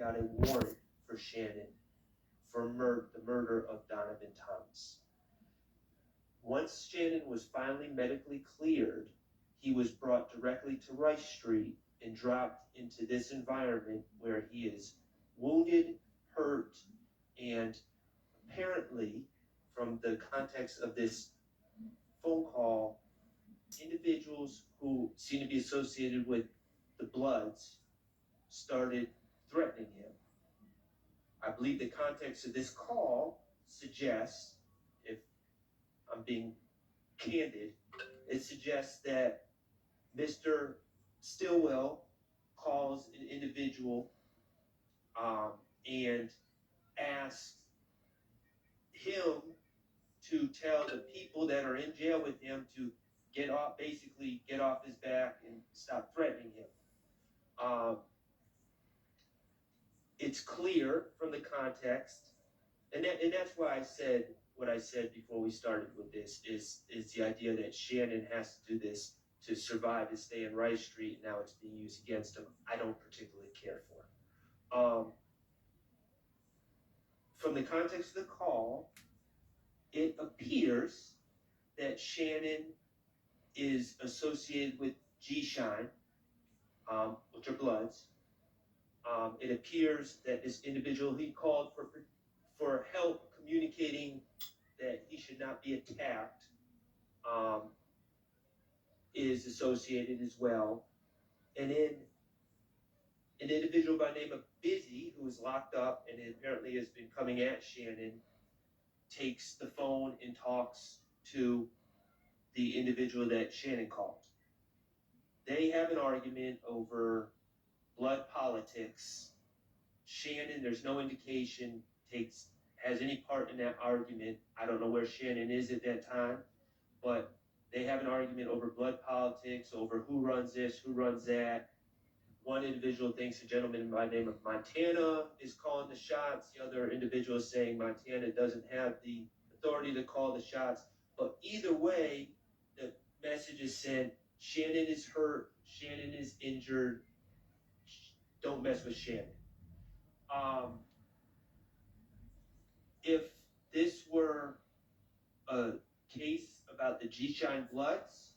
got a warrant for Shannon for the murder of Donovan Thomas. Once Shannon was finally medically cleared, he was brought directly to Rice Street and dropped into this environment where he is wounded, hurt, and apparently, from the context of this phone call, individuals who seem to be associated with the Bloods started threatening him. I believe the context of this call suggests, if I'm being candid, it suggests that Mr. Stillwell calls an individual and asks him to tell the people that are in jail with him to basically get off his back and stop threatening him. It's clear from the context, and that's why I said what I said before we started with this, is the idea that Shannon has to do this to survive and stay in Rice Street, and now it's being used against him. I don't particularly care for. From the context of the call, it appears that Shannon is associated with G-Shine, which are Bloods. It appears that this individual he called for help communicating that he should not be attacked is associated as well. And then an individual by the name of Busy, who is locked up and apparently has been coming at Shannon, takes the phone and talks to the individual that Shannon called. They have an argument over blood politics. Shannon, there's no indication, has any part in that argument. I don't know where Shannon is at that time, but they have an argument over blood politics, over who runs this, who runs that. One individual thinks a gentleman by the name of Montana is calling the shots. The other individual is saying Montana doesn't have the authority to call the shots. But either way, the message is sent: Shannon is hurt, Shannon is injured, don't mess with Shannon. If this were a case about the G-Shine Bloods,